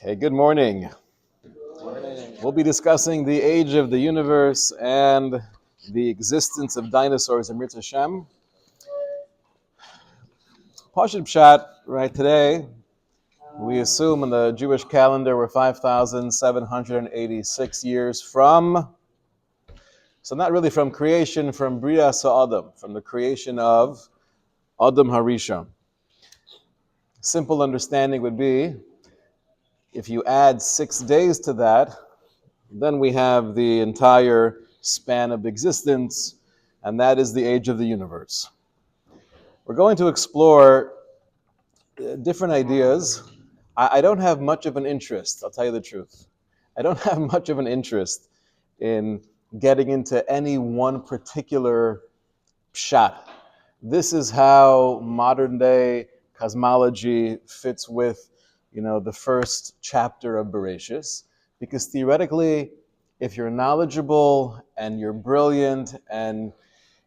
Okay, good morning. We'll be discussing the age of the universe and the existence of dinosaurs in Mirz Hashem. Pashut Pshat, right today, we assume in the Jewish calendar we're 5,786 years from, so not really from creation, from Bria Sa'adam, from the creation of Adam Harishon. Simple understanding would be, if you add 6 days to that, then we have the entire span of existence, and that is the age of the universe. We're going to explore different ideas. I don't have much of an interest, I'll tell you the truth. I don't have much of an interest in getting into any one particular pshat. This is how modern day cosmology fits with, the first chapter of Bereshis. Because theoretically, if you're knowledgeable and you're brilliant and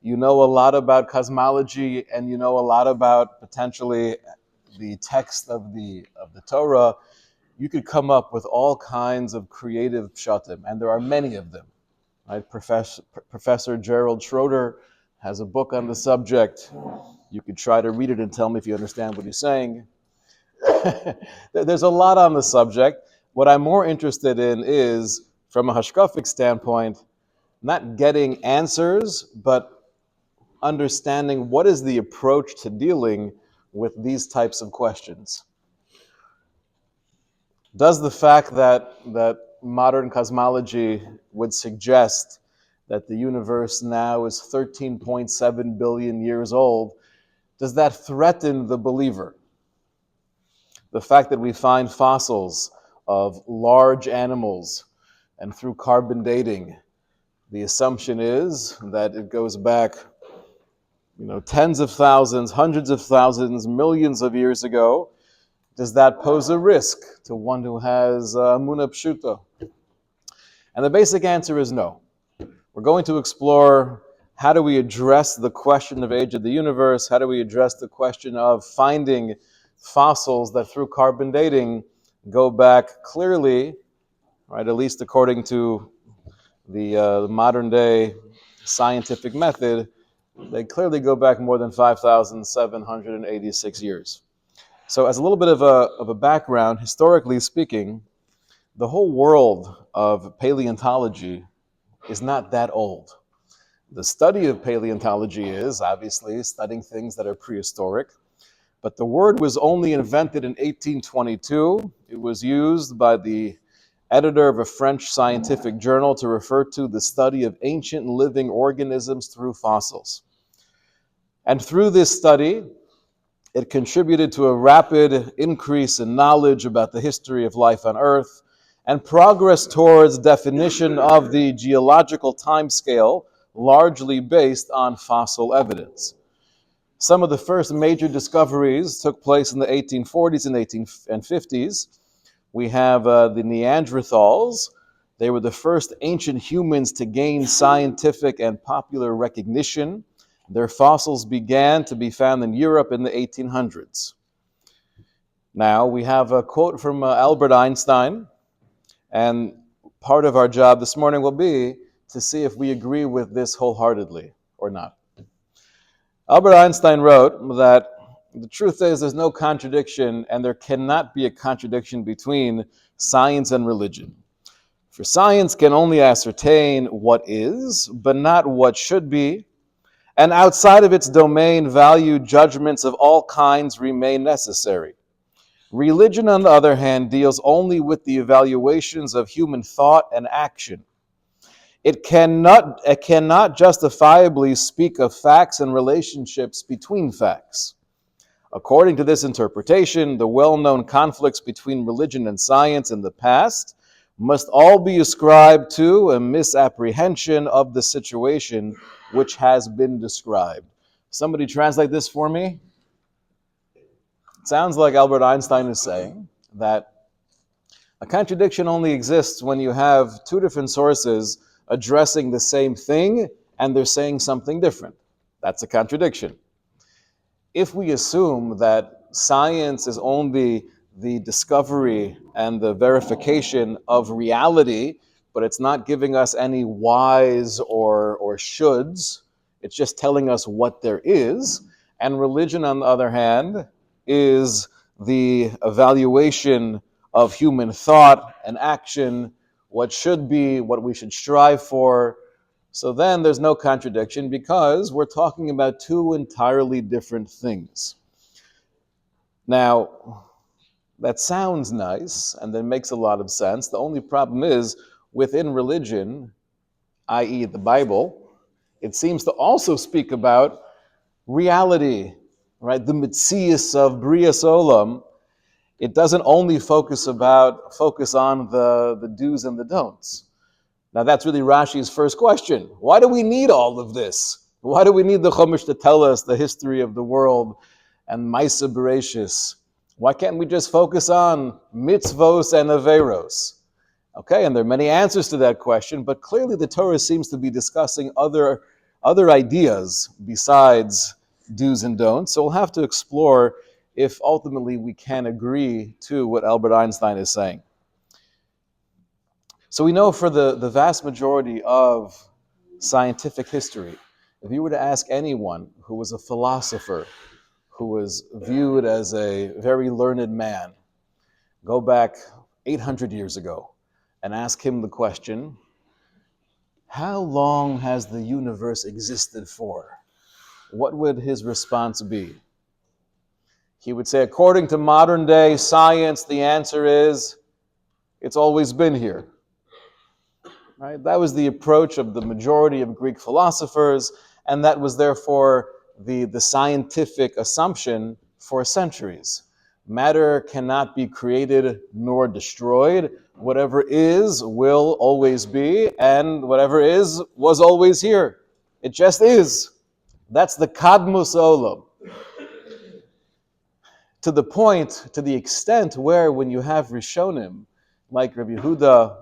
you know a lot about cosmology and you know a lot about potentially the text of the Torah, you could come up with all kinds of creative pshatim, and there are many of them. Right? Professor Gerald Schroeder has a book on the subject. You could try to read it and tell me if you understand what he's saying. There's a lot on the subject. What I'm more interested in is, from a hashkafic standpoint, not getting answers, but understanding what is the approach to dealing with these types of questions. Does the fact that modern cosmology would suggest that the universe now is 13.7 billion years old, does that threaten the believer? The fact that we find fossils of large animals, and through carbon dating, the assumption is that it goes back, tens of thousands, hundreds of thousands, millions of years ago. Does that pose a risk to one who has Amunah Pshuta? And the basic answer is no. We're going to explore, how do we address the question of age of the universe? How do we address the question of finding fossils that through carbon dating go back clearly, right, at least according to the modern day scientific method, they clearly go back more than 5,786 years. So as a little bit of a background, historically speaking, the whole world of paleontology is not that old. The study of paleontology is obviously studying things that are prehistoric, but the word was only invented in 1822. It was used by the editor of a French scientific journal to refer to the study of ancient living organisms through fossils. And through this study, it contributed to a rapid increase in knowledge about the history of life on Earth and progress towards definition of the geological timescale, largely based on fossil evidence. Some of the first major discoveries took place in the 1840s and 1850s. We have the Neanderthals. They were the first ancient humans to gain scientific and popular recognition. Their fossils began to be found in Europe in the 1800s. Now, we have a quote from Albert Einstein, and part of our job this morning will be to see if we agree with this wholeheartedly or not. Albert Einstein wrote that the truth is there's no contradiction, and there cannot be a contradiction between science and religion. For science can only ascertain what is, but not what should be, and outside of its domain, value judgments of all kinds remain necessary. Religion, on the other hand, deals only with the evaluations of human thought and action. It cannot justifiably speak of facts and relationships between facts. According to this interpretation, the well-known conflicts between religion and science in the past must all be ascribed to a misapprehension of the situation which has been described. Somebody translate this for me? It sounds like Albert Einstein is saying that a contradiction only exists when you have two different sources addressing the same thing and they're saying something different. That's a contradiction. If we assume that science is only the discovery and the verification of reality, but it's not giving us any whys or shoulds. It's just telling us what there is. And religion, on the other hand, is the evaluation of human thought and action, what should be, what we should strive for. So then there's no contradiction because we're talking about two entirely different things. Now, that sounds nice and that makes a lot of sense. The only problem is within religion, i.e., the Bible, it seems to also speak about reality, right? The mitzias of Brias Olam. It doesn't only focus on the do's and the don'ts. Now that's really Rashi's first question. Why do we need all of this? Why do we need the Chumash to tell us the history of the world and Maisa Bereshis? Why can't we just focus on mitzvos and averos? Okay, and there are many answers to that question, but clearly the Torah seems to be discussing other ideas besides do's and don'ts. So we'll have to explore if ultimately we can agree to what Albert Einstein is saying. So we know for the vast majority of scientific history, if you were to ask anyone who was a philosopher, who was viewed as a very learned man, go back 800 years ago and ask him the question, how long has the universe existed for? What would his response be? He would say, according to modern day science, the answer is, it's always been here. Right? That was the approach of the majority of Greek philosophers, and that was therefore the scientific assumption for centuries. Matter cannot be created nor destroyed. Whatever is will always be, and whatever is was always here. It just is. That's the Kadmus Olam. To the point, to the extent where when you have Rishonim, like Rabbi Yehuda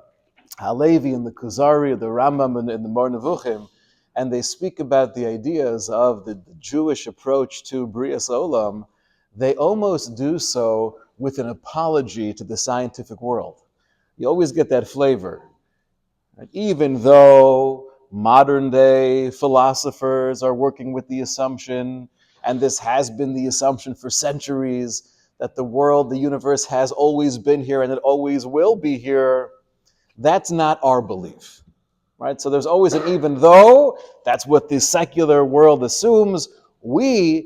Halevi and the Kuzari, the Rambam and the Mor Nevuchim, and they speak about the ideas of the Jewish approach to Brias Olam, they almost do so with an apology to the scientific world. You always get that flavor. Even though modern day philosophers are working with the assumption, and this has been the assumption for centuries, that the world, the universe has always been here and it always will be here, that's not our belief. Right? So there's always an even though, that's what the secular world assumes. We're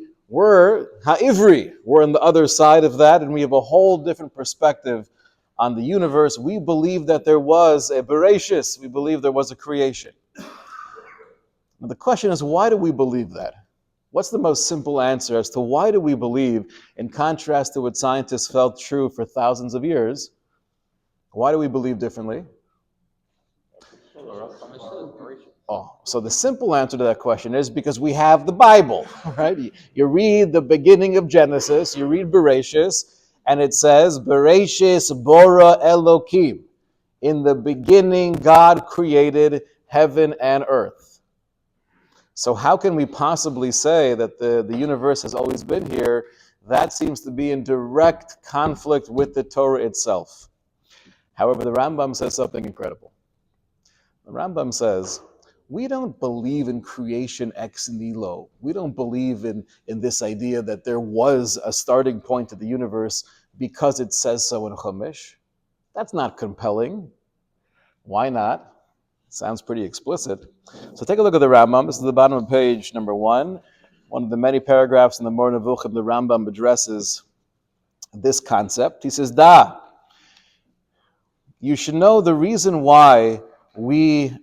ha'ivri, we're on the other side of that, and we have a whole different perspective on the universe. We believe that there was a bereshis, we believe there was a creation. Now the question is, why do we believe that? What's the most simple answer as to why do we believe, in contrast to what scientists felt true for thousands of years, why do we believe differently? Oh, so the simple answer to that question is because we have the Bible, right? You read the beginning of Genesis, you read Bereshis, and it says, Bereshis bara Elokim. In the beginning, God created heaven and earth. So how can we possibly say that the universe has always been here? That seems to be in direct conflict with the Torah itself. However, the Rambam says something incredible. The Rambam says, we don't believe in creation ex nihilo. We don't believe in this idea that there was a starting point to the universe because it says so in Chumash. That's not compelling. Why not? Sounds pretty explicit. So take a look at the Rambam. This is the bottom of page number 1. One of the many paragraphs in the Mor Nevuchim, the Rambam addresses this concept. He says, Da, you should know the reason why we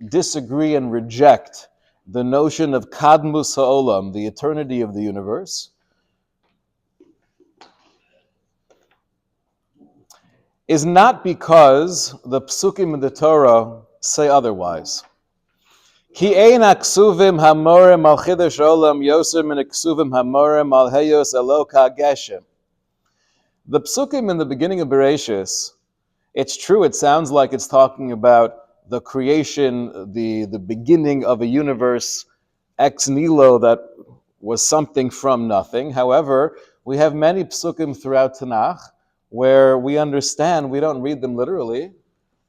disagree and reject the notion of Kadmus Ha'olam, the eternity of the universe, is not because the psukim in the Torah say otherwise. Ki ein aksuvim hamorim al chidush olam yoser min aksuvim hamorim al heyos eloka geshem. The psukim in the beginning of Bereshis, it's true, it sounds like it's talking about the creation, the beginning of a universe ex nihilo that was something from nothing. However, we have many psukim throughout Tanakh where we understand, we don't read them literally,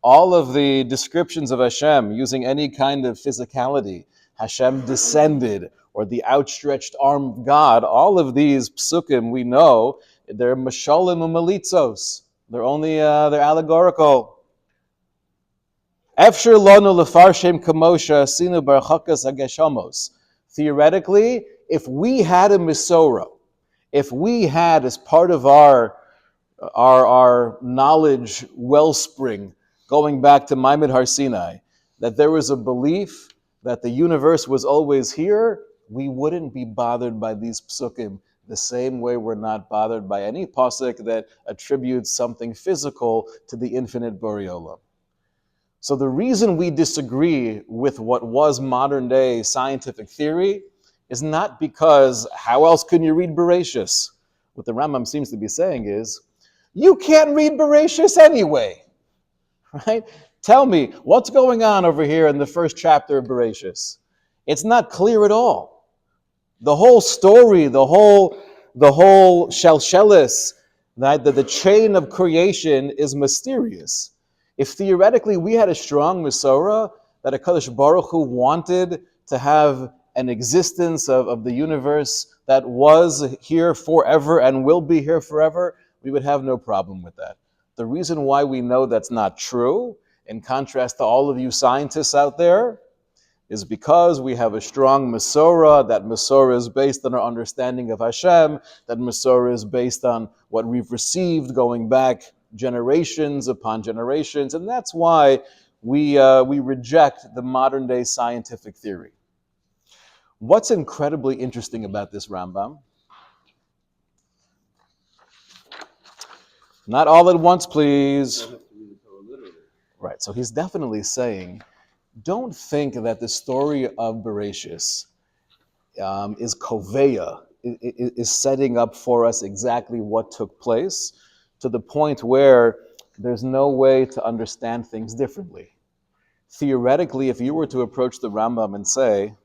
all of the descriptions of Hashem using any kind of physicality, Hashem descended, or the outstretched arm of God, all of these psukim we know, they're mashalim and malitzos. They're only, they're allegorical. Efshir lonu lefarshem kamosha sinu barchakas ageshamos. Theoretically, if we had a Mesorah, if we had as part of our knowledge wellspring going back to Maimon Har Sinai, that there was a belief that the universe was always here, we wouldn't be bothered by these psukim the same way we're not bothered by any pasuk that attributes something physical to the infinite Borei Olam. So the reason we disagree with what was modern day scientific theory is not because how else can you read Bereshis? What the Rambam seems to be saying is, you can't read Bereshis anyway, right? Tell me, what's going on over here in the first chapter of Bereshis? It's not clear at all. The whole story, the whole shalshelis, that the chain of creation is mysterious. If theoretically we had a strong Mesorah, that HaKadosh Baruch Hu wanted to have an existence of the universe that was here forever and will be here forever, we would have no problem with that. The reason why we know that's not true, in contrast to all of you scientists out there, is because we have a strong Mesorah. That Mesorah is based on our understanding of Hashem. That Mesorah is based on what we've received going back generations upon generations, and that's why we reject the modern day scientific theory. What's incredibly interesting about this Rambam? Not all at once, please. Right, so he's definitely saying, don't think that the story of Bereshis is koveya, is setting up for us exactly what took place, to the point where there's no way to understand things differently. Theoretically, if you were to approach the Rambam and say,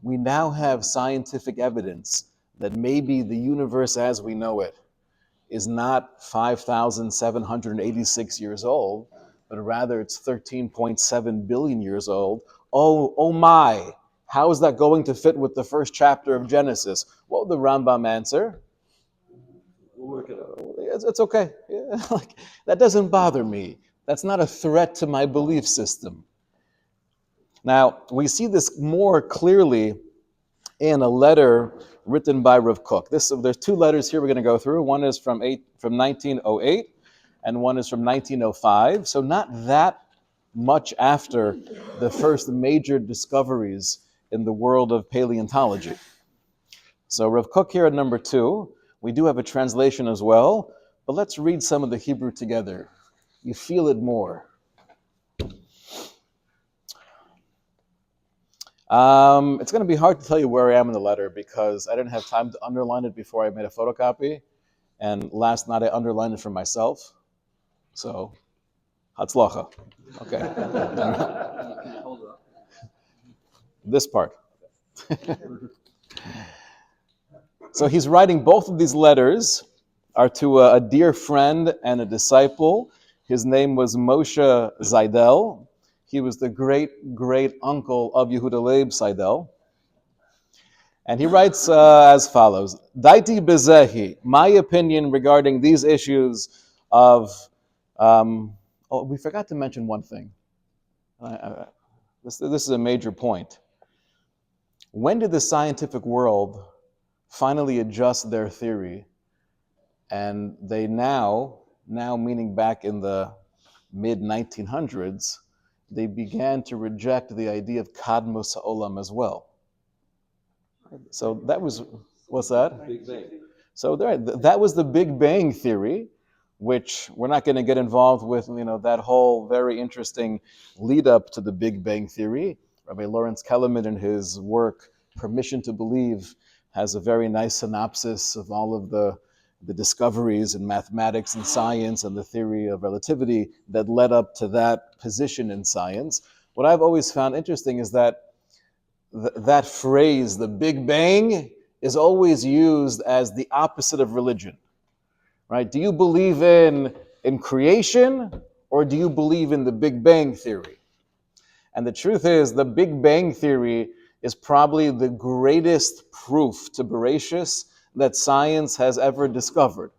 we now have scientific evidence that maybe the universe as we know it is not 5,786 years old, but rather it's 13.7 billion years old. Oh my, how is that going to fit with the first chapter of Genesis? What would the Rambam answer? We'll work it out. It's okay. Yeah, like, that doesn't bother me. That's not a threat to my belief system. Now, we see this more clearly in a letter written by Rav Kook. There's two letters here we're going to go through. One is from 1908, and one is from 1905. So not that much after the first major discoveries in the world of paleontology. So Rav Kook here at number 2. We do have a translation as well, but let's read some of the Hebrew together. You feel it more. It's going to be hard to tell you where I am in the letter because I didn't have time to underline it before I made a photocopy, and last night I underlined it for myself. So, hatzlacha. Okay. This part. So he's writing both of these letters are to a dear friend and a disciple. His name was Moshe Zaidel. He was the great uncle of Yehuda Leib Seidel. And he writes as follows: Daiti bezehi, my opinion regarding these issues of, we forgot to mention one thing. This is a major point. When did the scientific world finally adjust their theory? And they now meaning back in the mid-1900s, they began to reject the idea of Kadmos Ha'olam as well. So that was, what's that? Big Bang. So that was the Big Bang theory, which we're not going to get involved with, that whole very interesting lead up to the Big Bang theory. Rabbi Lawrence Kellerman in his work, Permission to Believe, has a very nice synopsis of all of the discoveries in mathematics and science and the theory of relativity that led up to that position in science. What I've always found interesting is that that phrase, the Big Bang, is always used as the opposite of religion. right? Do you believe in creation, or do you believe in the Big Bang Theory? And the truth is, the Big Bang Theory is probably the greatest proof to Bereshis that science has ever discovered.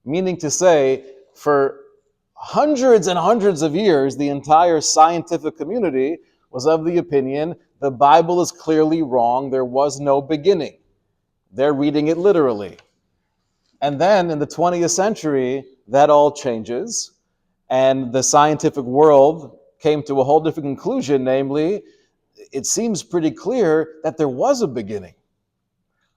Meaning to say, for hundreds and hundreds of years, the entire scientific community was of the opinion the Bible is clearly wrong, there was no beginning. They're reading it literally. And then in the 20th century, that all changes, and the scientific world came to a whole different conclusion, namely, it seems pretty clear that there was a beginning.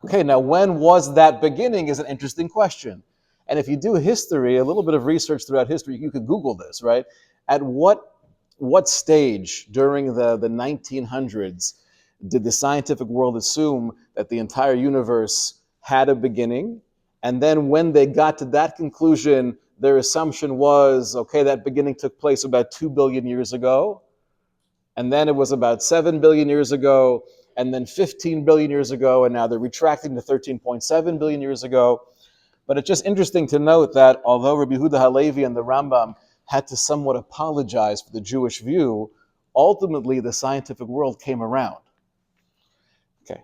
Okay, now when was that beginning is an interesting question. And if you do history, a little bit of research throughout history, you could Google this, right? At what stage during the 1900s did the scientific world assume that the entire universe had a beginning? And then when they got to that conclusion, their assumption was, okay, that beginning took place about 2 billion years ago. And then it was about 7 billion years ago, and then 15 billion years ago, and now they're retracting to 13.7 billion years ago. But it's just interesting to note that although Rabbi Yehuda Halevi and the Rambam had to somewhat apologize for the Jewish view, ultimately the scientific world came around. Okay.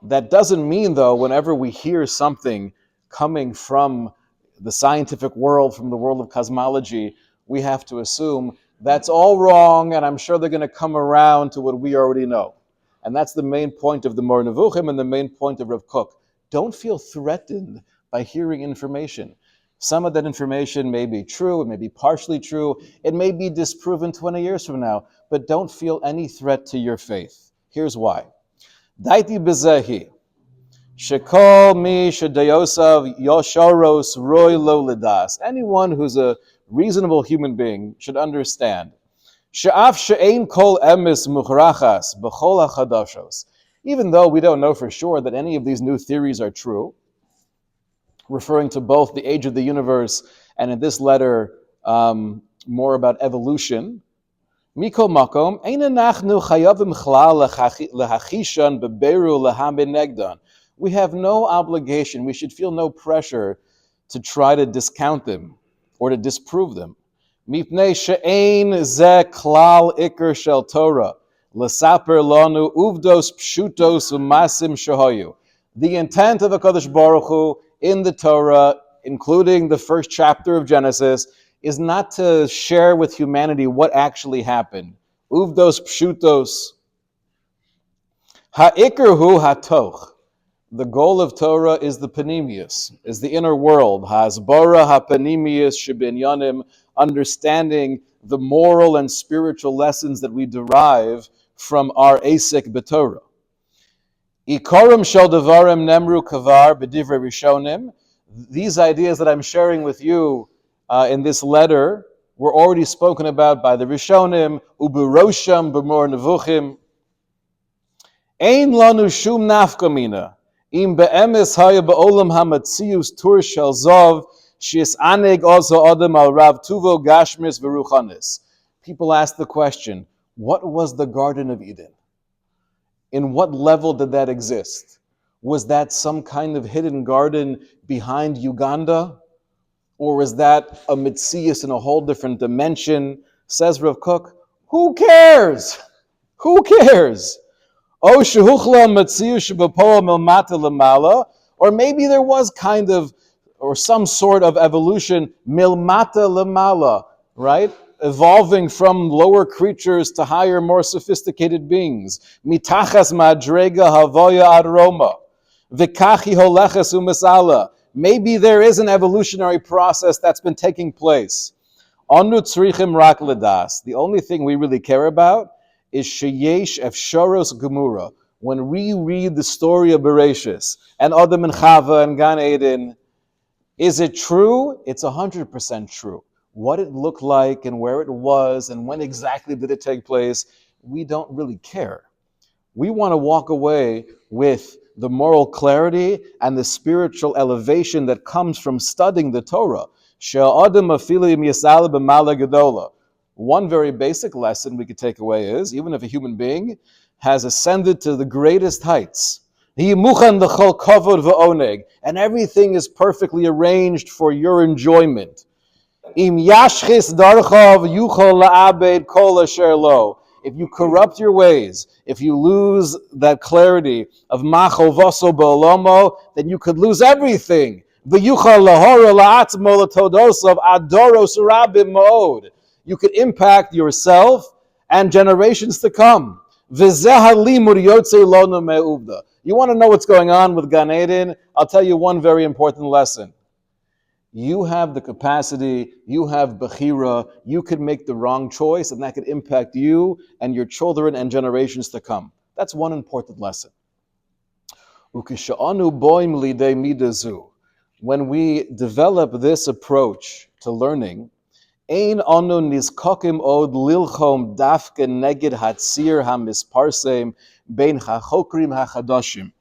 That doesn't mean, though, whenever we hear something coming from the scientific world, from the world of cosmology, we have to assume that's all wrong, and I'm sure they're going to come around to what we already know. And that's the main point of the Mor Nevuchim and the main point of Rav Kook. Don't feel threatened by hearing information. Some of that information may be true, it may be partially true, it may be disproven 20 years from now, but don't feel any threat to your faith. Here's why. Daiti bezehi, shekol mi shedayosav yosharos roy lo lidas. Anyone who's a reasonable human being should understand. She'af she'ein kol emes muchrachas b'chol hachadashos. Even though we don't know for sure that any of these new theories are true, referring to both the age of the universe and in this letter more about evolution. Mikol makom, ein anachnu chayavim chlal lehachishan beberu lehamin negdan. We have no obligation, we should feel no pressure to try to discount them or to disprove them. Mipnei she'ein ze klal ikr shel Torah, l'saper lanu uvdos pshutos umasim shehoyu. The intent of HaKadosh Baruch Hu in the Torah, including the first chapter of Genesis, is not to share with humanity what actually happened. Uvdos pshutos. Ha'ikr hu hatoch. The goal of Torah is the panemius, is the inner world. Hasbara hapanemius shebinyanim, understanding the moral and spiritual lessons that we derive from our asik b'Torah. Ikorim shel devarim nemru kavar b'divrei rishonim. These ideas that I'm sharing with you in this letter were already spoken about by the Rishonim, uberosham b'mor nevuchim. Ein lanu shum nafkamina. Im be'emes haya ba'olam hamatzius tur shel zov, shis aneg also adam al rav tuvo gashmis v'ruchanis. People ask the question, what was the Garden of Eden? In what level did that exist? Was that some kind of hidden garden behind Uganda? Or was that a Metzius in a whole different dimension? Says Rav Kook, who cares? Who cares? Or maybe there was kind of, or some sort of evolution, milmata lamala, right? Evolving from lower creatures to higher, more sophisticated beings. Mitachas madrega havoya ad Roma. Vikachi holeches umasala. Maybe there is an evolutionary process that's been taking place. Anu tzrichim rak ledas. The only thing we really care about is sheyesh efsharos gemura. When we read the story of Bereshis and Adam and Chava and Gan Eden, is it true? It's 100% true. What it looked like and where it was and when exactly did it take place, we don't really care. We want to walk away with the moral clarity and the spiritual elevation that comes from studying the Torah. One very basic lesson we could take away is, even if a human being has ascended to the greatest heights, And everything is perfectly arranged for your enjoyment. Im yashchis darchav yuchol la'abed kol asher lo. If you corrupt your ways, if you lose that clarity of machol vaso ba'olomo, then you could lose everything. V'yuchol lahora la'atzmo l'todosav adoros rabim ma'od. You could impact yourself and generations to come. V'zeh halimud yotzei lonu me'uvda. You want to know what's going on with Gan Eden? I'll tell you one very important lesson. You have the capacity, you have Bechira, you could make the wrong choice, and that could impact you and your children and generations to come. That's one important lesson. When we develop this approach to learning, Ein anu nizkokim od lilchom dafke neged hatzir hamisparsem bein hachokrim hachadashim.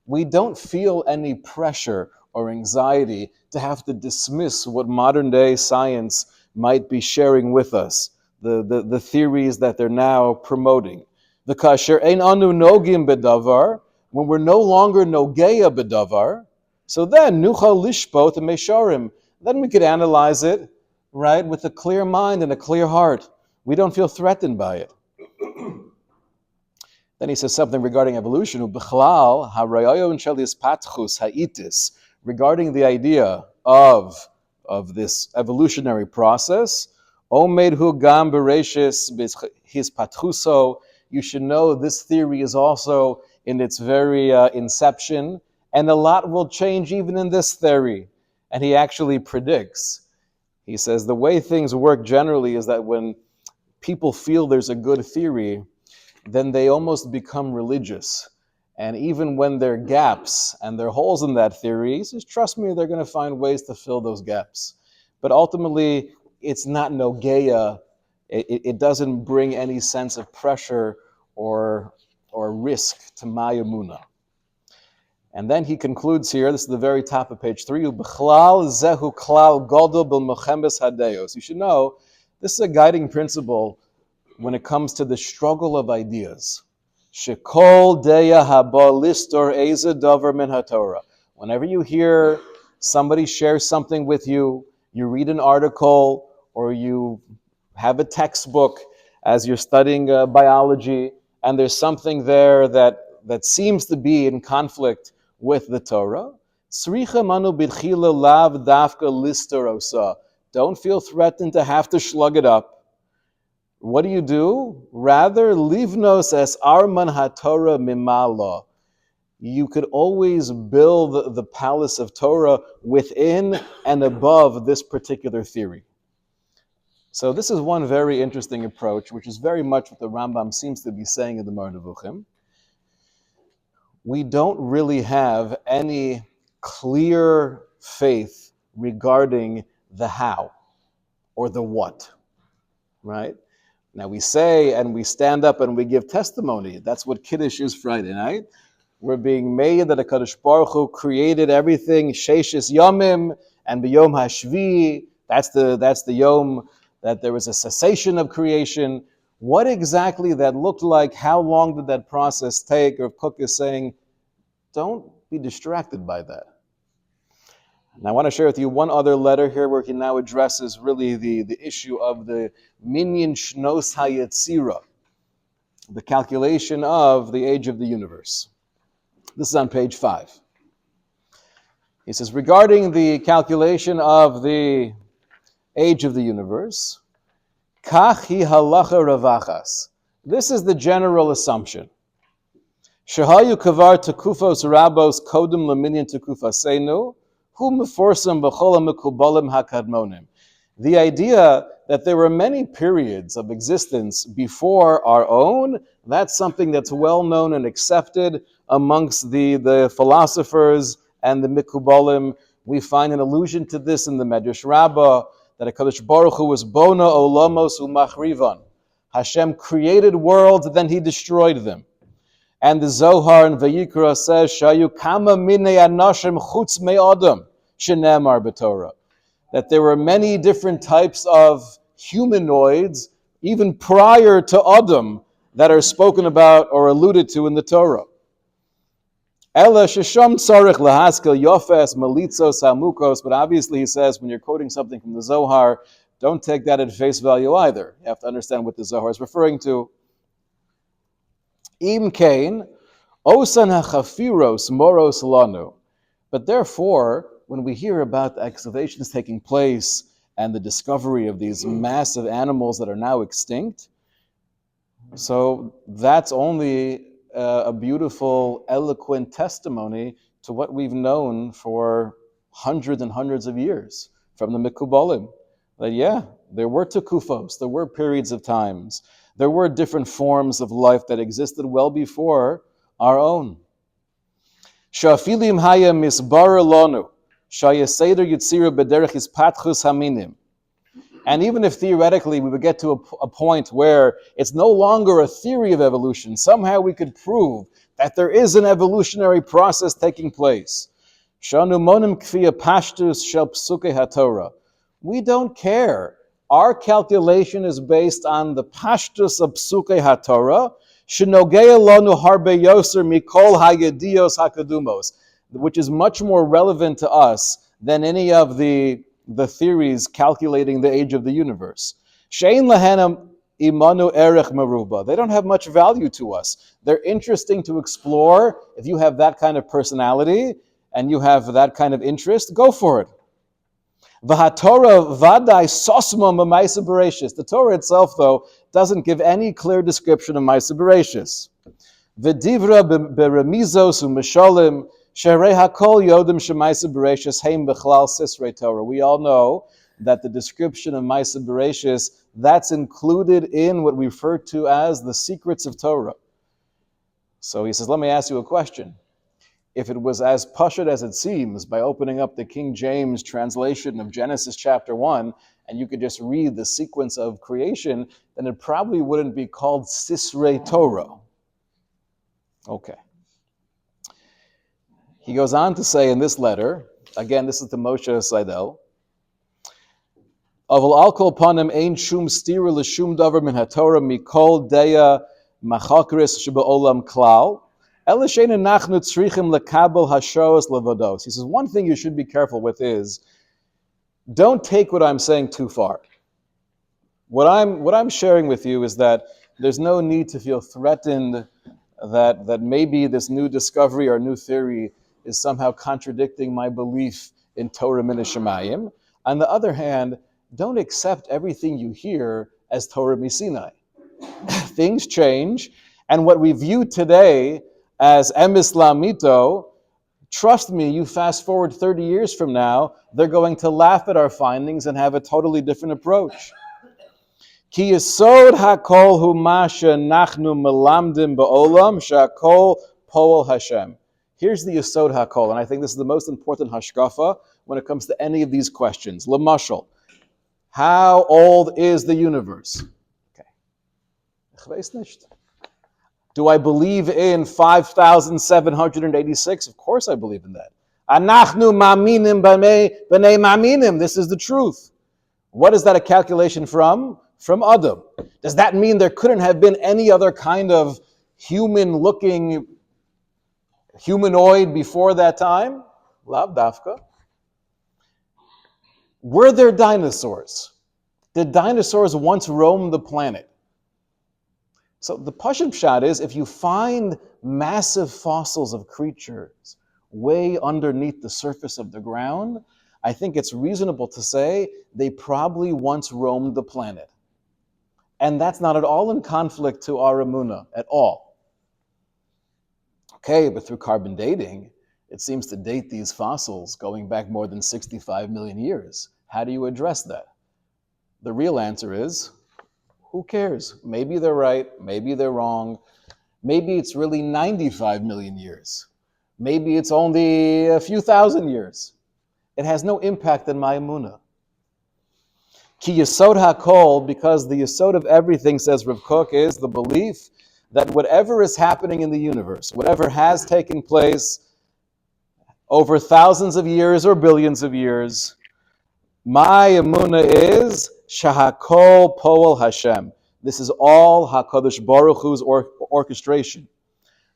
We don't feel any pressure or anxiety to have to dismiss what modern day science might be sharing with us, the theories that they're now promoting. The kasher ein anu nogim bedavar, when we're no longer nogeya bedavar, so then nuchal lishpot mesharim, then we could analyze it, right, with a clear mind and a clear heart. We don't feel threatened by it. Then he says something regarding evolution. Regarding the idea of this evolutionary process, you should know this theory is also in its very inception, and a lot will change even in this theory. And he actually predicts. He says the way things work generally is that when people feel there's a good theory, then they almost become religious. And even when there are gaps and there are holes in that theory, he says, trust me, they're going to find ways to fill those gaps. But ultimately, it's not nogeya. It doesn't bring any sense of pressure or risk to Mayamuna. And then he concludes here, this is the very top of page 3, B'chlal zehu klal godol b'mechemes hadeos. You should know, this is a guiding principle when it comes to the struggle of ideas. Shekol deya haba listor eze davar min haTorah. Whenever you hear somebody share something with you, you read an article, or you have a textbook as you're studying biology, and there's something there that seems to be in conflict with the Torah, don't feel threatened to have to slug it up. What do? Rather, livnos es arman haTorah mimala. You could always build the palace of Torah within and above this particular theory. So this is one very interesting approach, which is very much what the Rambam seems to be saying in the Moreh Nevuchim. We don't really have any clear faith regarding the how or the what, right? Now we say and we stand up and we give testimony. That's what Kiddush is Friday night. We're being made that HaKadosh Baruch Hu created everything, Sheishis Yomim, and B'Yom HaShvi, that's the Yom that there was a cessation of creation. What exactly that looked like, how long did that process take? Or Cook is saying, don't be distracted by that. And I want to share with you one other letter here where he now addresses really the issue of the Minyan Shnos HaYetzira, the calculation of the age of the universe. This is on page 5. He says, regarding the calculation of the age of the universe, Kach hi halacha ravachas. This is the general assumption. Shehayu kavar tekufos rabos kodem leminyan tekufasenu, hu meforsam b'chol ha'mekubalim hakadmonim. The idea that there were many periods of existence before our own, that's something that's well known and accepted amongst the philosophers and the mekubalim. We find an allusion to this in the Medrash Rabbah, that HaKadosh Baruch Hu was bona olamos u'machrivan. Hashem created worlds, then He destroyed them. And the Zohar in Vayikra says, Shayu kama minei anashim chutz me'adam shenemar b'Torah. That there were many different types of humanoids, even prior to Adam, that are spoken about or alluded to in the Torah. Ela shesham tzarich lahaskel yofes malitzos hamukos. But obviously, he says when you're quoting something from the Zohar, don't take that at face value either. You have to understand what the Zohar is referring to. Im kain osan hachafiros moros lanu. But therefore, when we hear about the excavations taking place and the discovery of these massive animals that are now extinct, so that's only a beautiful, eloquent testimony to what we've known for hundreds and hundreds of years from the Mikubalim. That yeah, there were tukufos, there were periods of times, there were different forms of life that existed well before our own. Shafilim haya misbar lonu, shayaseder yitzira bederech ispatchus haminim. And even if theoretically we would get to a point where it's no longer a theory of evolution, somehow we could prove that there is an evolutionary process taking place. Shanu monim kfiya pashtus shel psuke haTorah. We don't care. Our calculation is based on the pashtus of psuke haTorah, shenogea lonu harbe yoser mikol hayedios hakadumos, which is much more relevant to us than any of the theories calculating the age of the universe. Shein lahenam imanu erech meruba. They don't have much value to us. They're interesting to explore. If you have that kind of personality and you have that kind of interest, go for it. V'hatorah vadai sosma ma'maisa bereshis. The Torah itself, though, doesn't give any clear description of Maisa bereshis. V'divra beremizos u'mishalim. We all know that the description of Maisa Bereshis, that's included in what we refer to as the secrets of Torah. So he says, let me ask you a question. If it was as pashut as it seems, by opening up the King James translation of Genesis chapter 1, and you could just read the sequence of creation, then it probably wouldn't be called Sisrei Torah. Okay. He goes on to say in this letter, again, this is to Moshe Seidel, Aval al kol panim ein shum stira l'shum davar min haTorah mikol deya machakris sheba'olam klal ela she'ein nachnu tzrichim lekabel hashoas levados. He says, one thing you should be careful with is, don't take what I'm saying too far. What I'm sharing with you is that there's no need to feel threatened that maybe this new discovery or new theory is somehow contradicting my belief in Torah min hashamayim. On the other hand, don't accept everything you hear as Torah misinai. Things change, and what we view today as emes lamito, trust me, you fast forward 30 years from now, they're going to laugh at our findings and have a totally different approach. Ki yesod hakol hu ma she'nachnu melamdim ba'olam she'akol poel Hashem. Here's the Yesod HaKol, and I think this is the most important hashkafa when it comes to any of these questions. Lamashal, how old is the universe? Okay. Ich weiß nicht. Do I believe in 5,786? Of course I believe in that. Anachnu ma'aminim b'nei ma'aminim. This is the truth. What is that a calculation from? From Adam. Does that mean there couldn't have been any other kind of human-looking humanoid before that time? Lav dafka. Were there dinosaurs? Did dinosaurs once roam the planet? So the pashut pshat is, if you find massive fossils of creatures way underneath the surface of the ground, I think it's reasonable to say they probably once roamed the planet. And that's not at all in conflict to our emunah, at all. Okay, but through carbon dating, it seems to date these fossils going back more than 65 million years. How do you address that? The real answer is, who cares? Maybe they're right, maybe they're wrong. Maybe it's really 95 million years. Maybe it's only a few thousand years. It has no impact on my emunah. Ki yesod hakol, because the yesod of everything, says Rav Kook, is the belief that whatever is happening in the universe, whatever has taken place over thousands of years or billions of years, my emunah is shahakol poel Hashem. This is all HaKadosh Baruch Hu's orchestration.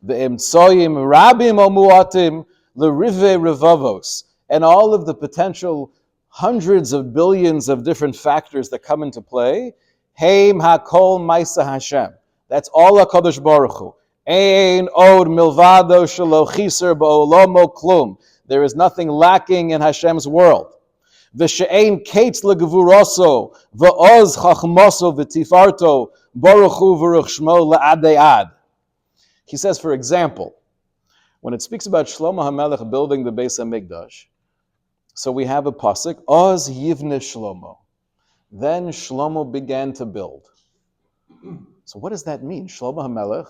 Ve'emtsoyim rabim o muatim l'rive revavos. And all of the potential hundreds of billions of different factors that come into play. Heim hakol maisa Hashem. That's all HaKadosh Baruch Hu. Ein od milvado shelo chiser ba'olomo klum. There is nothing lacking in Hashem's world. V'she'ein kates legevuroso v'oz chachmoso v'tifarto baruch hu v'ruch shmo la'adei ad. He says, for example, when it speaks about Shlomo HaMelech building the Beis HaMikdash, so we have a pasuk, Oz yivne Shlomo. Then Shlomo began to build. So what does that mean? Shlomo HaMelech,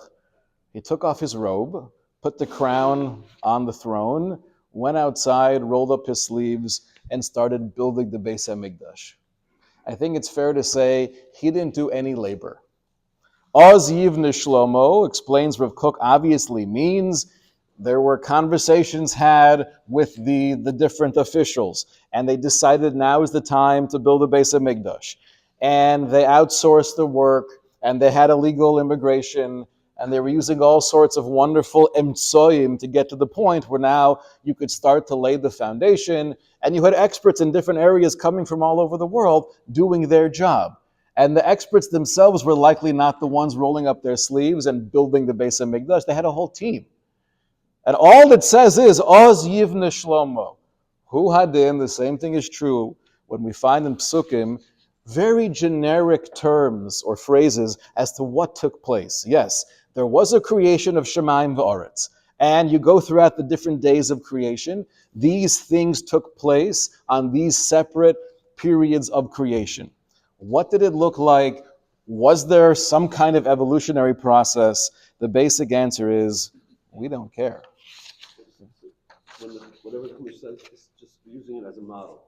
he took off his robe, put the crown on the throne, went outside, rolled up his sleeves, and started building the Beis HaMikdash. I think it's fair to say he didn't do any labor. Oz Yivne Shlomo, explains Rav Kook, obviously means there were conversations had with the different officials, and they decided now is the time to build a Beis HaMikdash. And they outsourced the work, and they had illegal immigration, and they were using all sorts of wonderful emtsoyim to get to the point where now you could start to lay the foundation, and you had experts in different areas coming from all over the world doing their job. And the experts themselves were likely not the ones rolling up their sleeves and building the Beis HaMikdash. They had a whole team. And all it says is, Oz Yivne Shlomo. Hu Hadin, the same thing is true when we find in Psukim very generic terms or phrases as to what took place. Yes, there was a creation of Shemayim v'Aretz. And you go throughout the different days of creation. These things took place on these separate periods of creation. What did it look like? Was there some kind of evolutionary process? The basic answer is, we don't care. Whatever Chumash says, is just using it as a model.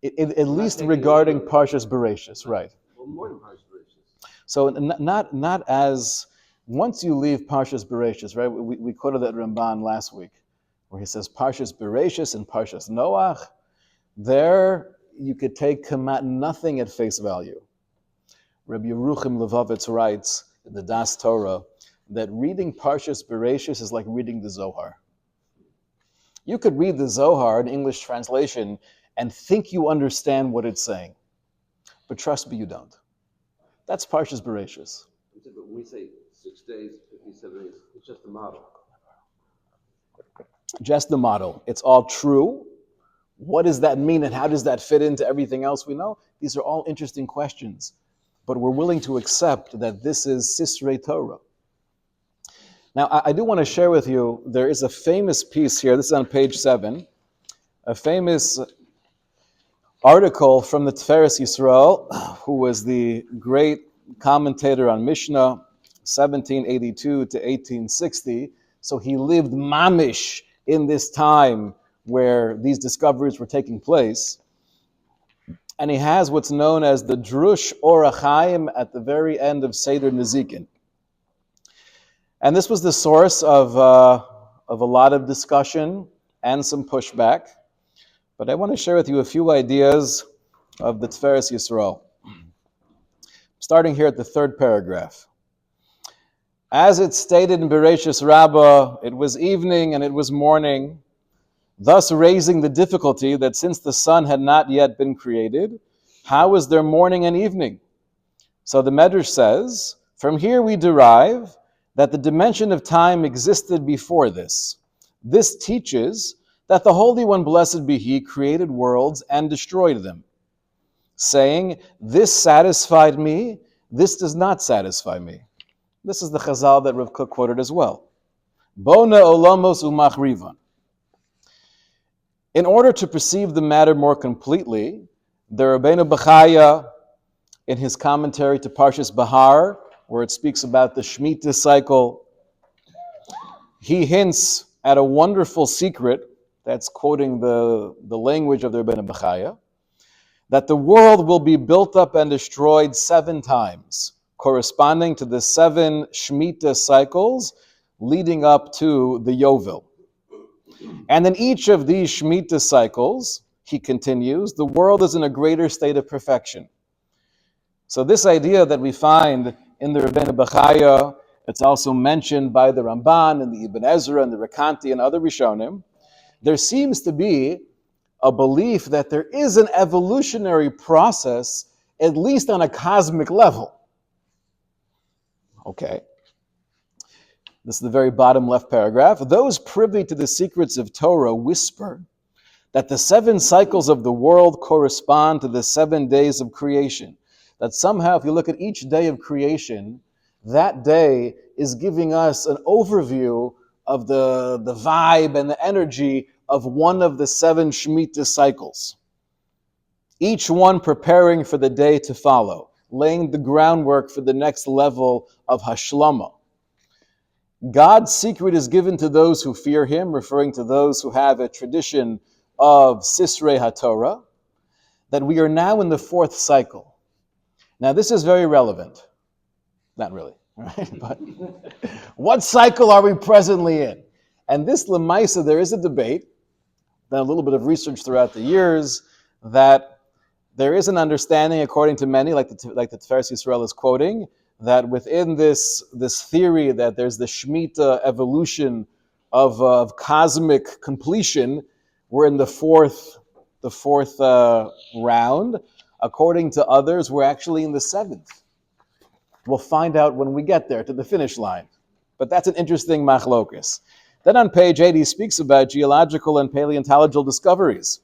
At least regarding Parshas Bereshis, right? Well, more than Parshas Bereshis. So not as, once you leave Parshas Bereshis, right? We quoted that Ramban last week, where he says Parshas Bereshis and Parshas Noach. There you could take nothing at face value. Rabbi Yeruchim Levovitz writes in the Das Torah that reading Parshas Bereshis is like reading the Zohar. You could read the Zohar in English translation and think you understand what it's saying. But trust me, you don't. That's Parshas Bereshis. But when we say 6 days, 57 days, it's just a model. Just the model. It's all true. What does that mean and how does that fit into everything else we know? These are all interesting questions. But we're willing to accept that this is Sisrei Torah. Now, I do want to share with you, there is a famous piece here, this is on page 7, a famous article from the Tiferes Yisrael, who was the great commentator on Mishnah, 1782 to 1860. So he lived mamish in this time where these discoveries were taking place. And he has what's known as the Drush Orach Chaim at the very end of Seder Nezikin. And this was the source of a lot of discussion and some pushback. But I want to share with you a few ideas of the Tiferes Yisrael. Starting here at the 3rd paragraph. As it's stated in Bereshis Rabbah, it was evening and it was morning, thus raising the difficulty that since the sun had not yet been created, how was there morning and evening? So the Medrash says, from here we derive that the dimension of time existed before this. This teaches that the Holy One, blessed be He, created worlds and destroyed them, saying, this satisfied me, this does not satisfy me. This is the Chazal that Rav Kook quoted as well. Bona olamos umachrivan. In order to perceive the matter more completely, the Rabbeinu Bechaya, in his commentary to Parshas Bahar, where it speaks about the Shemitah cycle, he hints at a wonderful secret, that's quoting the language of the Rebbeinu Bechaya, that the world will be built up and destroyed 7 times, corresponding to the 7 Shemitah cycles leading up to the Yovel. And in each of these Shemitah cycles, he continues, the world is in a greater state of perfection. So this idea that we find in the Rebbeinu Bechaya It's also mentioned by the Ramban and the Ibn Ezra and the Rekanti and other Rishonim. There seems to be a belief that there is an evolutionary process, at least on a cosmic level. Okay. This is the very bottom left paragraph. Those privy to the secrets of Torah whisper that the 7 cycles of the world correspond to the 7 days of creation. That somehow, if you look at each day of creation, that day is giving us an overview of the vibe and the energy of one of the 7 Shemitah cycles. Each one preparing for the day to follow, laying the groundwork for the next level of Hashlama. God's secret is given to those who fear him, referring to those who have a tradition of Sisrei HaTorah, that we are now in the 4th cycle. Now, this is very relevant. Not really, right? But what cycle are we presently in? And this Lemaisa, there is a debate, done a little bit of research throughout the years, that there is an understanding, according to many, like the Tiferes Yisrael is quoting, that within this theory that there's the Shemitah evolution of cosmic completion, we're in the fourth round. According to others, we're actually in the 7th. We'll find out when we get there to the finish line. But that's an interesting machlokus. Then on page 8, he speaks about geological and paleontological discoveries.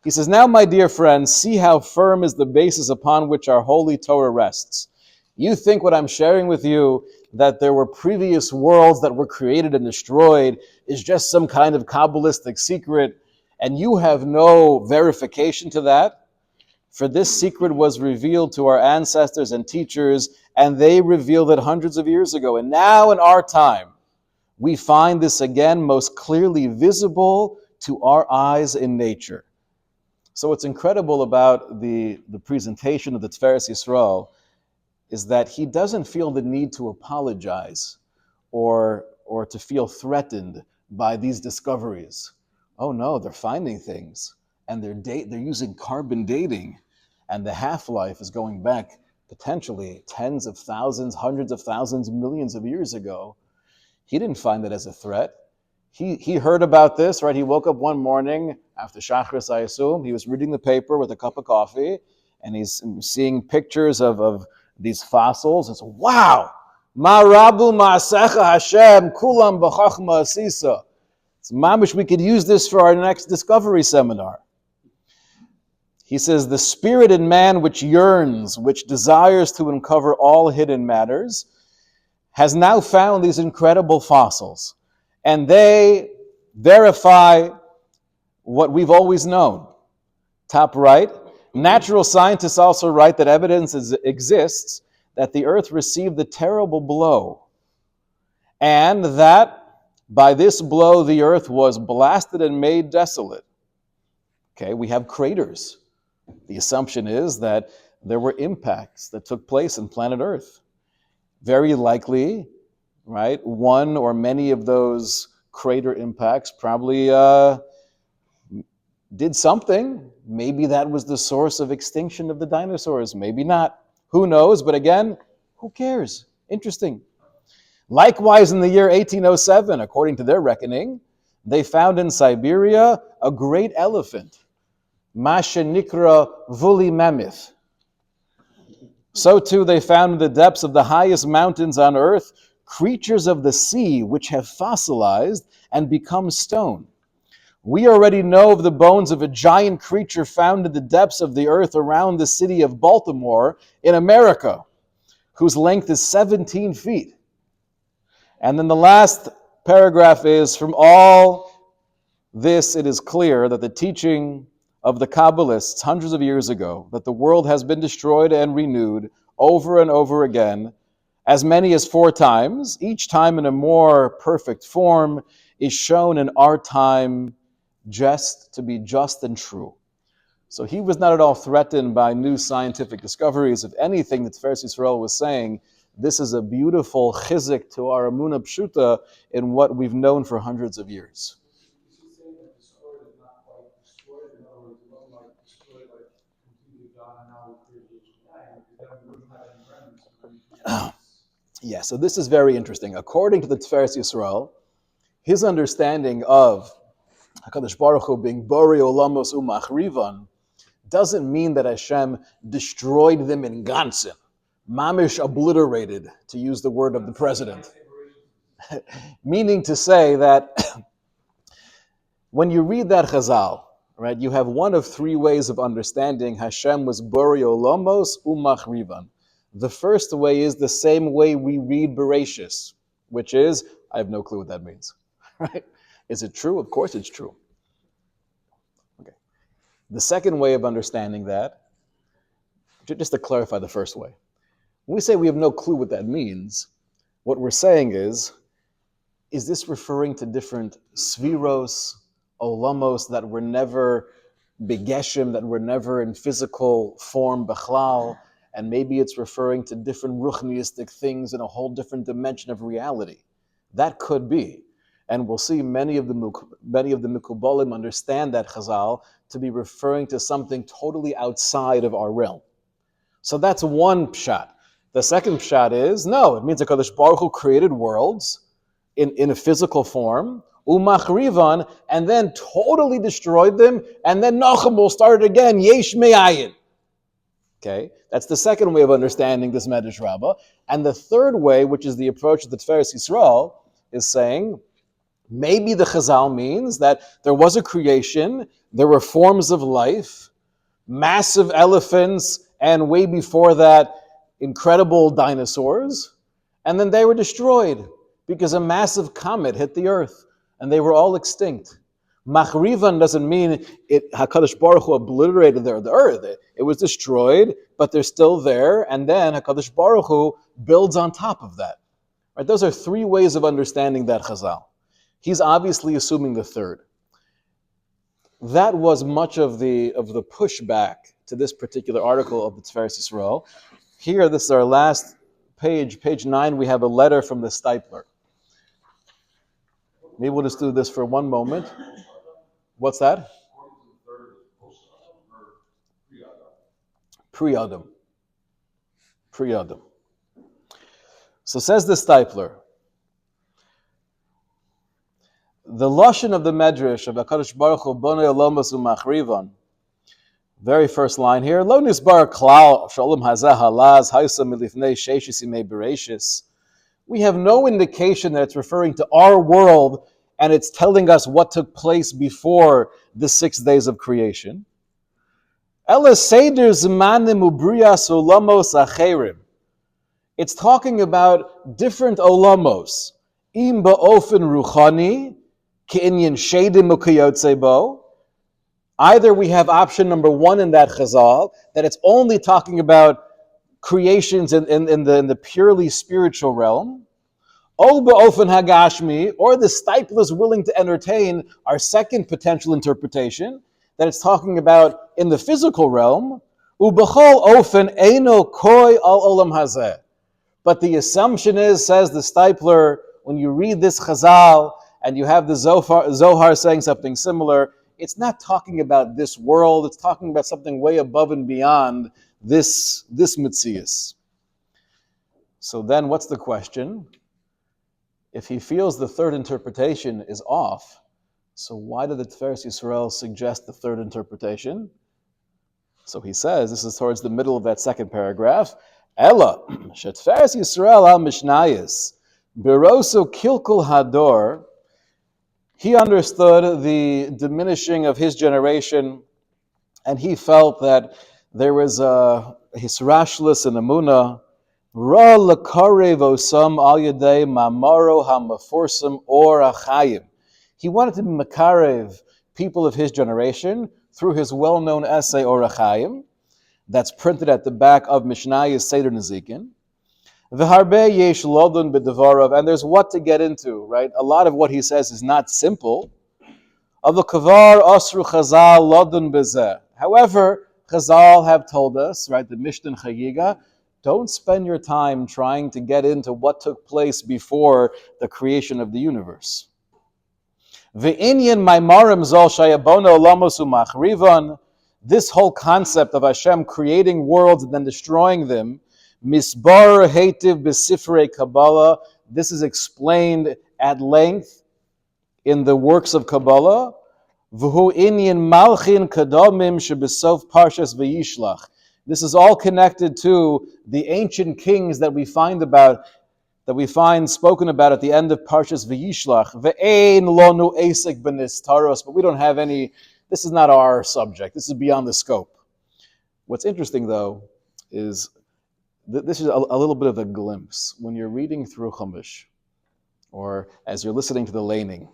He says, now, my dear friends, see how firm is the basis upon which our holy Torah rests. You think what I'm sharing with you, that there were previous worlds that were created and destroyed, is just some kind of Kabbalistic secret, and you have no verification to that? For this secret was revealed to our ancestors and teachers, and they revealed it hundreds of years ago. And now in our time, we find this again most clearly visible to our eyes in nature. So what's incredible about the presentation of the Tiferes Yisrael is that he doesn't feel the need to apologize or to feel threatened by these discoveries. Oh no, they're finding things, and they're using carbon dating, and the half-life is going back potentially tens of thousands, hundreds of thousands, millions of years ago. He didn't find that as a threat. He heard about this, right? He woke up one morning after Shachris, I assume. He was reading the paper with a cup of coffee, and he's seeing pictures of these fossils. And so, wow! Ma rabu ma'asecha Hashem kulam b'chachma asisa. It's mamish, we could use this for our next discovery seminar. He says, the spirit in man which yearns, which desires to uncover all hidden matters, has now found these incredible fossils. And they verify what we've always known. Top right, natural scientists also write that evidence exists that the earth received a terrible blow, and that by this blow the earth was blasted and made desolate. Okay, we have craters. The assumption is that there were impacts that took place in planet Earth. Very likely, right, one or many of those crater impacts probably did something. Maybe that was the source of extinction of the dinosaurs. Maybe not. Who knows? But again, who cares? Interesting. Likewise, in the year 1807, according to their reckoning, they found in Siberia a great elephant, Masha Nikra Vuli Mammoth. So too they found in the depths of the highest mountains on earth creatures of the sea which have fossilized and become stone. We already know of the bones of a giant creature found in the depths of the earth around the city of Baltimore in America, whose length is 17 feet. And then the last paragraph is, from all this, it is clear that the teaching of the Kabbalists hundreds of years ago, that the world has been destroyed and renewed over and over again, as many as 4 times, each time in a more perfect form, is shown in our time just to be just and true. So he was not at all threatened by new scientific discoveries. If anything, the Tiferes Yisrael was saying, this is a beautiful chizik to our Emunah Pshuta in what we've known for hundreds of years. Is he saying that this earth is not quite destroyed? In other words, it wasn't like destroyed, like completely gone, and now we created H2? Because then we wouldn't have any remnants. Yeah, so this is very interesting. According to the Tiferes Yisrael, his understanding of HaKadosh Baruch Hu being Bori Olamos Umachrivan doesn't mean that Hashem destroyed them in Gansen, mamish obliterated, to use the word of the president. Meaning to say that when you read that Chazal, right, you have one of three ways of understanding Hashem was Bori Olamos Umachrivan. The first way is the same way we read Bereshis, which is, I have no clue what that means. Right? Is it true? Of course it's true. Okay. The second way of understanding that, just to clarify the first way, when we say we have no clue what that means, what we're saying is this referring to different sviros, olamos that were never begeshim, that were never in physical form, bechlal, and maybe it's referring to different ruchniistic things in a whole different dimension of reality. That could be. And we'll see many of the Mikubalim understand that Chazal to be referring to something totally outside of our realm. So that's one pshat. The second pshat is, no, it means that HaKadosh Baruch Hu created worlds in a physical form, umachrivan, and then totally destroyed them, and then Nachum will start it again, yesh me'ayin. Okay, that's the second way of understanding this Medrash Rabbah. And the third way, which is the approach of the Tiferes Yisrael, is saying, maybe the Chazal means that there was a creation, there were forms of life, massive elephants, and way before that, incredible dinosaurs, and then they were destroyed because a massive comet hit the earth, and they were all extinct. Machrivan doesn't mean HaKadosh Baruch Hu obliterated the earth. It was destroyed, but they're still there, and then HaKadosh Baruch Hu builds on top of that. Right? Those are three ways of understanding that Chazal. He's obviously assuming the third. That was much of the pushback to this particular article of the Tiferes Yisrael. Here, this is our last page, page 9, we have a letter from the Stipler. Maybe we'll just do this for one moment. What's that? Pre-Adam. Pre-Adam. So says the Stipler, the Lashon of the Medrash of HaKadosh Baruch Hu Bonei Olamos Umachrivan, very first line here, Lo nisbar klal shalom hazeh halaz haisa milifnei sheishis imei bereshis. We have no indication that it's referring to our world and it's telling us what took place before the 6 days of creation. Ela seder zmanim ubriyas olamos acherim. It's talking about different olamos. Im ba'ofen ruchani ke'inyan shedim ukayotze bo. Either we have option number one in that chazal, that it's only talking about creations in the purely spiritual realm, O ba'ofen hagashmi, or the Stipler is willing to entertain our second potential interpretation, that it's talking about in the physical realm, ubachol ofen eino koi al olam hazeh. But the assumption is, says the Stipler, when you read this chazal and you have the Zohar saying something similar, it's not talking about this world, it's talking about something way above and beyond this Metzius. So then what's the question? If he feels the third interpretation is off, so why did the Tiferes Yisrael suggest the third interpretation? So he says, this is towards the middle of that second paragraph, Ella, Tiferes Yisrael al Mishnayis, Beroso Kilkul Hador, he understood the diminishing of his generation, and he felt that there was a hisrashlis and amuna, ra lakarev osam al yadei mamaro hamaforsam or achayim. He wanted to be makarev, people of his generation, through his well-known essay or achayim, that's printed at the back of Mishnayos Seder Nezikin. V'harbe yesh lodun b'devarav, and there's what to get into, right? A lot of what he says is not simple. Avakavar asru chazal lodun bezeh. However, Chazal have told us, right, the Mishnah Chagiga, don't spend your time trying to get into what took place before the creation of the universe. V'inyan maimarim zol shayabona olamos umachrivan. This whole concept of Hashem creating worlds and then destroying them, Misbar Hativ Besifrei Kabbalah. This is explained at length in the works of Kabbalah. V'hu inyan malchin kadamim shebesof parshas v'yishlach. This is all connected to the ancient kings that we find spoken about at the end of Parshas V'yishlach. Ve'ein lonu esek b'nistaros, but we don't have any. This is not our subject. This is beyond the scope. What's interesting, though, is this is a little bit of a glimpse when you're reading through Chumash, or as you're listening to the laning,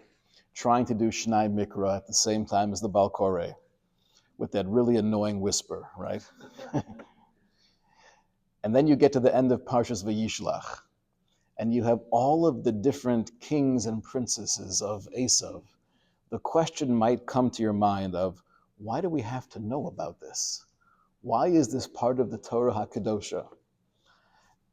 trying to do Shnai Mikra at the same time as the Baal Koreh, with that really annoying whisper, right? And then you get to the end of Parshas V'yishlach, and you have all of the different kings and princesses of Esav. The question might come to your mind of, why do we have to know about this? Why is this part of the Torah HaKadosha?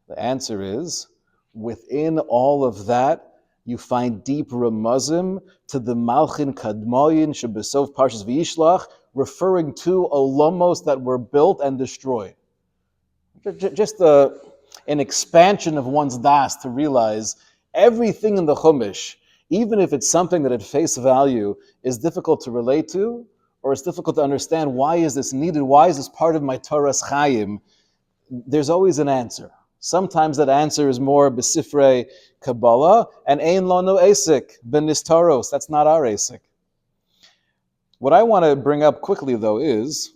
The answer is, within all of that, you find deep ramazim to the Malchin Kadmoyin Shebesov Parshas V'yishlach, referring to olomos that were built and destroyed. Just an expansion of one's das to realize everything in the Chumash, even if it's something that at face value is difficult to relate to, or it's difficult to understand, why is this needed, why is this part of my Torah's Chaim, there's always an answer. Sometimes that answer is more besifrei Kabbalah, and ein lono esik ben nistaros. That's not our esik. What I want to bring up quickly, though, is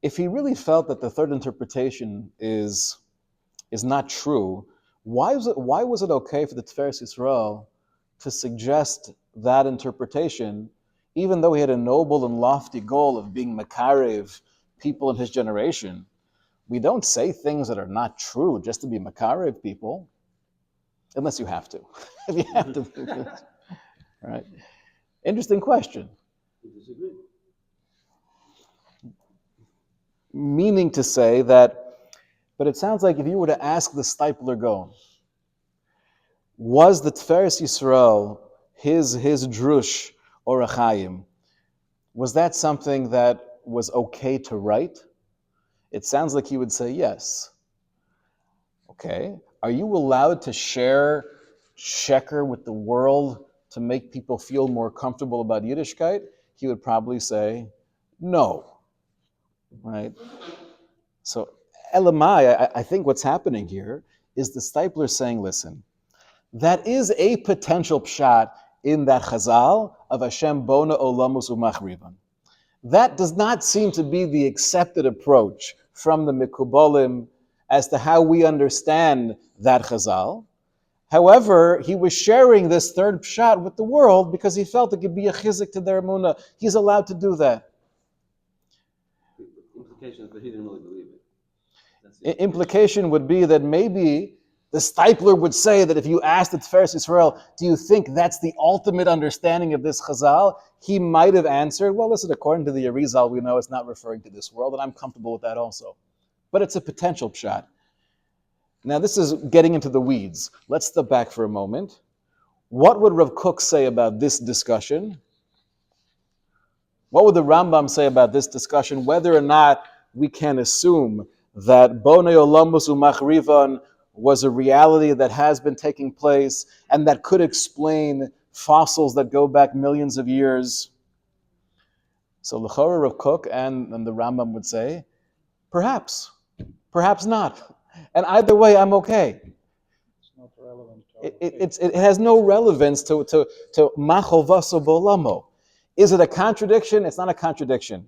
if he really felt that the third interpretation is not true, why was it okay for the Tiferes Yisrael to suggest that interpretation, even though he had a noble and lofty goal of being makarev people in his generation? We don't say things that are not true just to be makarev people, unless you have to. If you have to, right? Interesting question. We disagree. Meaning to say that, but it sounds like if you were to ask the Stipler Gaon, was the Tiferes Yisrael, his drush or a chayim, was that something that was okay to write? It sounds like he would say yes. Okay. Are you allowed to share sheker with the world to make people feel more comfortable about Yiddishkeit? He would probably say no. Right? So, Elamai, I think what's happening here is the Stipler saying, listen, that is a potential pshat in that chazal of Hashem bona olamus umachrivan. That does not seem to be the accepted approach from the Mikubalim as to how we understand that chazal. However, he was sharing this third pshat with the world because he felt it could be a chizik to their emunah. He's allowed to do that. Implication is that he didn't really believe it. Implication would be that maybe the Stipler would say that if you asked the Tiferes Yisrael, do you think that's the ultimate understanding of this chazal? He might have answered, well, listen, according to the Arizal, we know it's not referring to this world, and I'm comfortable with that also. But it's a potential pshat. Now, this is getting into the weeds. Let's step back for a moment. What would Rav Kook say about this discussion? What would the Rambam say about this discussion, whether or not we can assume that Bonei Olamus Umachrivan was a reality that has been taking place and that could explain fossils that go back millions of years? So L'chora Rav Kook and the Rambam would say, perhaps not. And either way, I'm okay. It's not relevant. It has no relevance to Machovaso Bolamo. Is it a contradiction? It's not a contradiction.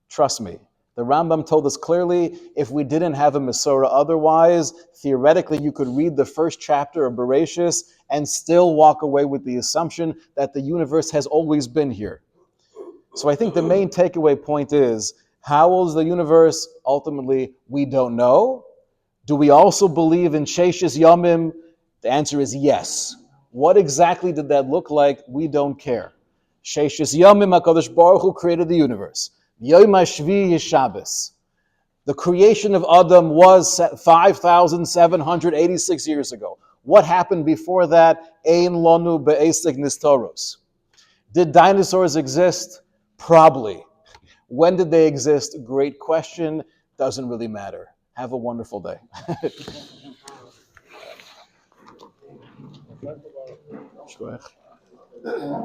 Trust me. The Rambam told us clearly, if we didn't have a Masorah otherwise, theoretically you could read the first chapter of Bereshis and still walk away with the assumption that the universe has always been here. So I think the main takeaway point is, how old is the universe? Ultimately, we don't know. Do we also believe in Sheishis Yomim? The answer is yes. What exactly did that look like? We don't care. Sheishis Yomim, HaKadosh Baruch Hu created the universe. Yom HaShvi is Shabbos. The creation of Adam was 5,786 years ago. What happened before that? Ein lonu be'esek nistoros. Did dinosaurs exist? Probably. When did they exist? Great question. Doesn't really matter. Have a wonderful day.